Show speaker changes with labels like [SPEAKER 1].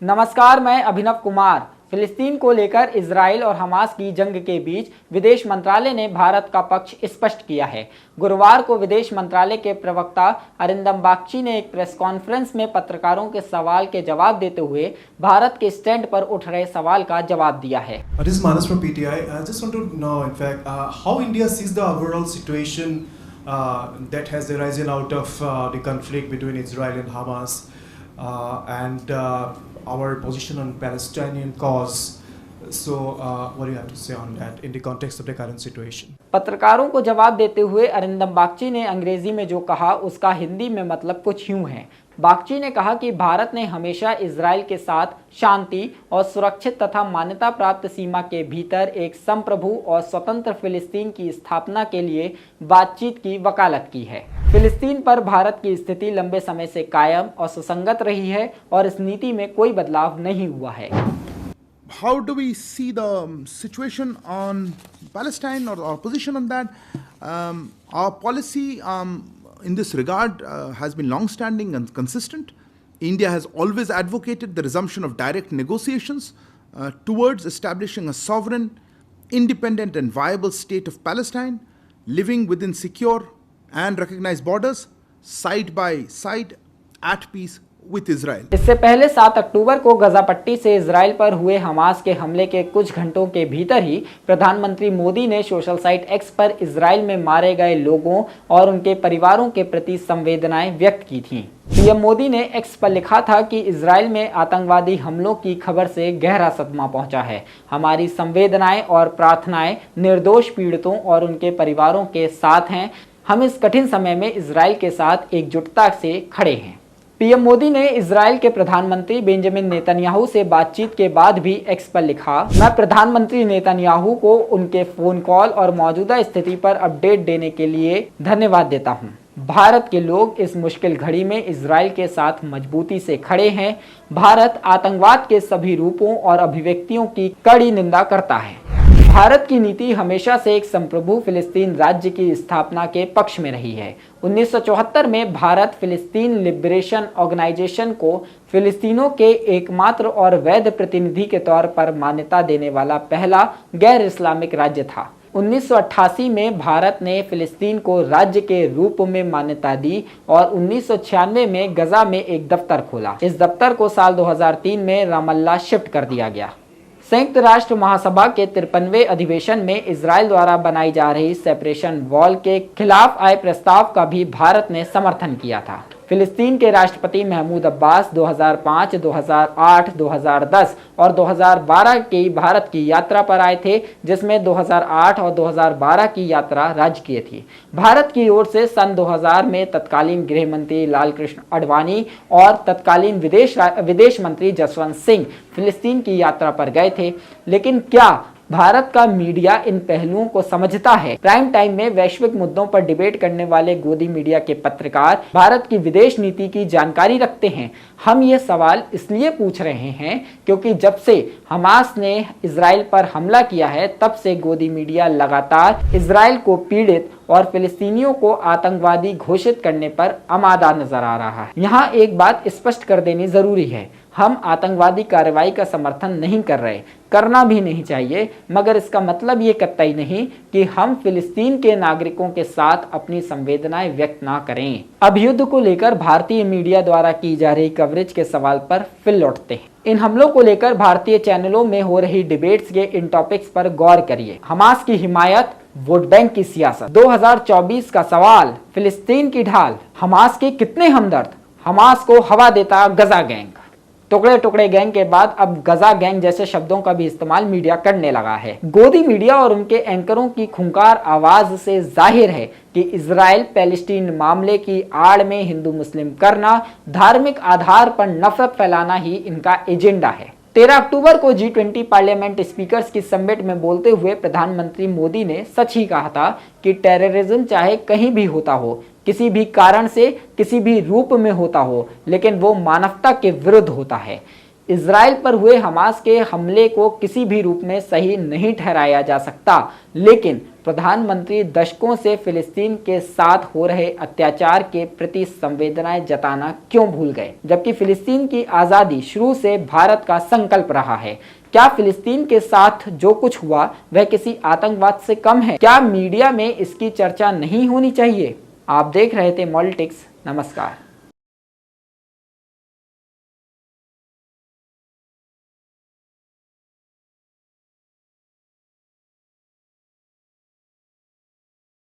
[SPEAKER 1] नमस्कार, मैं अभिनव कुमार। फिलिस्तीन को लेकर इजराइल और हमास की जंग के बीच विदेश मंत्रालय ने भारत का पक्ष स्पष्ट किया है। गुरुवार को विदेश मंत्रालय के प्रवक्ता अरिंदम बागची ने एक प्रेस कॉन्फ्रेंस में पत्रकारों के सवाल के जवाब देते हुए भारत के स्टैंड पर उठ रहे सवाल का जवाब दिया है।
[SPEAKER 2] This is Manas from PTI. I just want to know, in fact, how India sees the overall situation that has arisen out of the conflict between Israel and Hamas, and our position on Palestinian cause. So, what do you have to say on that in the context of the current situation?
[SPEAKER 1] पत्रकारों को जवाब देते हुए अरिंदम बागची ने अंग्रेजी में जो कहा उसका हिंदी में मतलब कुछ यूं है। बागची ने कहा कि भारत ने हमेशा इजराइल के साथ शांति और सुरक्षित तथा मान्यता प्राप्त सीमा के भीतर एक संप्रभु और स्वतंत्र फिलिस्तीन की स्थापना के लिए बातचीत की वकालत की है। फिलिस्तीन पर भारत की स्थिति लंबे समय से कायम और सुसंगत रही है और इस नीति में कोई बदलाव नहीं हुआ है।
[SPEAKER 3] How do we see the situation on Palestine or our position on that? Our policy in this regard has been long-standing and consistent. India has always advocated the resumption of direct negotiations towards establishing a sovereign, independent and viable state of Palestine, living within secure and recognized borders, side by side, at peace with Israel.
[SPEAKER 1] इससे पहले 7 अक्टूबर को गजा पट्टी से Israel पर हुए Hamas के हमले के कुछ घंटों के भीतर ही प्रधानमंत्री मोदी ने सोशल साइट एक्स पर इजराइल में मारे गए लोगों और उनके परिवारों के प्रति संवेदनाएं व्यक्त की थीं। पीएम मोदी ने एक्स पर लिखा था कि इजराइल में आतंकवादी हमलों की खबर से गहरा सदमा पहुंचा है। हमारी संवेदनाएं और प्रार्थनाएं निर्दोष पीड़ितों और उनके परिवारों के साथ हैं। हम इस कठिन समय में इजराइल के साथ एकजुटता से खड़े हैं। पीएम मोदी ने इजराइल के प्रधानमंत्री बेंजामिन नेतन्याहू से बातचीत के बाद भी एक्स पर लिखा, मैं प्रधानमंत्री नेतन्याहू को उनके फोन कॉल और मौजूदा स्थिति पर अपडेट देने के लिए धन्यवाद देता हूं। भारत के लोग इस मुश्किल घड़ी में इजराइल के साथ मजबूती से खड़े हैं। भारत आतंकवाद के सभी रूपों और अभिव्यक्तियों की कड़ी निंदा करता है। भारत की नीति हमेशा से एक संप्रभु फिलिस्तीन राज्य की स्थापना के पक्ष में रही है। 1974 में भारत फिलिस्तीन लिबरेशन ऑर्गेनाइजेशन को फिलिस्तीनों के एकमात्र और वैध प्रतिनिधि के तौर पर मान्यता देने वाला पहला गैर इस्लामिक राज्य था। 1988 में भारत ने फिलिस्तीन को राज्य के रूप में मान्यता दी और 1996 में गजा में एक दफ्तर खोला। इस दफ्तर को साल 2003 में रामल्ला शिफ्ट कर दिया गया। संयुक्त राष्ट्र महासभा के 53वें अधिवेशन में इजराइल द्वारा बनाई जा रही सेपरेशन वॉल के खिलाफ आए प्रस्ताव का भी भारत ने समर्थन किया था। फिलिस्तीन के राष्ट्रपति महमूद अब्बास 2005, 2008, 2010 और 2012 की भारत की यात्रा पर आए थे, जिसमें 2008 और 2012 की यात्रा राजकीय थी। भारत की ओर से सन 2000 में तत्कालीन गृह मंत्री लालकृष्ण आडवाणी और तत्कालीन विदेश मंत्री जसवंत सिंह फिलिस्तीन की यात्रा पर गए थे। लेकिन क्या भारत का मीडिया इन पहलुओं को समझता है? प्राइम टाइम में वैश्विक मुद्दों पर डिबेट करने वाले गोदी मीडिया के पत्रकार भारत की विदेश नीति की जानकारी रखते हैं। हम ये सवाल इसलिए पूछ रहे हैं क्योंकि जब से हमास ने इजराइल पर हमला किया है, तब से गोदी मीडिया लगातार इजराइल को पीड़ित और फिलिस्तीनियों को आतंकवादी घोषित करने पर आमादा नजर आ रहा है। यहाँ एक बात स्पष्ट कर देनी जरूरी है, हम आतंकवादी कार्रवाई का समर्थन नहीं कर रहे, करना भी नहीं चाहिए, मगर इसका मतलब ये कतई नहीं कि हम फिलिस्तीन के नागरिकों के साथ अपनी संवेदनाएं व्यक्त ना करें। अब युद्ध को लेकर भारतीय मीडिया द्वारा की जा रही कवरेज के सवाल पर फिर लौटते हैं। इन हमलों को लेकर भारतीय चैनलों में हो रही डिबेट्स के इन टॉपिक्स पर गौर करिए। हमास की हिमायत, वोट बैंक की सियासत। 2024 का सवाल, फिलिस्तीन की ढाल, हमास के कितने हमदर्द? हमास को हवा देता गजा गैंग। टुकड़े टुकड़े गैंग के बाद अब गजा गैंग जैसे शब्दों का भी इस्तेमाल मीडिया करने लगा है। गोदी मीडिया और उनके एंकरों की खूंखार आवाज से जाहिर है कि इजराइल पैलेस्टीन मामले की आड़ में हिंदू मुस्लिम करना, धार्मिक आधार पर नफरत फैलाना ही इनका एजेंडा है। 13 अक्टूबर को G20 पार्लियामेंट स्पीकर्स की समिट में बोलते हुए प्रधानमंत्री मोदी ने सच ही कहा था कि टेररिज्म चाहे कहीं भी होता हो, किसी भी कारण से, किसी भी रूप में होता हो, लेकिन वो मानवता के विरुद्ध होता है। इजराइल पर हुए हमास के हमले को किसी भी रूप में सही नहीं ठहराया जा सकता, लेकिन प्रधानमंत्री दशकों से फिलिस्तीन के साथ हो रहे अत्याचार के प्रति संवेदनाएं जताना क्यों भूल गए, जबकि फिलिस्तीन की आज़ादी शुरू से भारत का संकल्प रहा है। क्या फिलिस्तीन के साथ जो कुछ हुआ वह किसी आतंकवाद से कम है? क्या मीडिया में इसकी चर्चा नहीं होनी चाहिए? आप देख रहे थे मॉलिटिक्स। नमस्कार।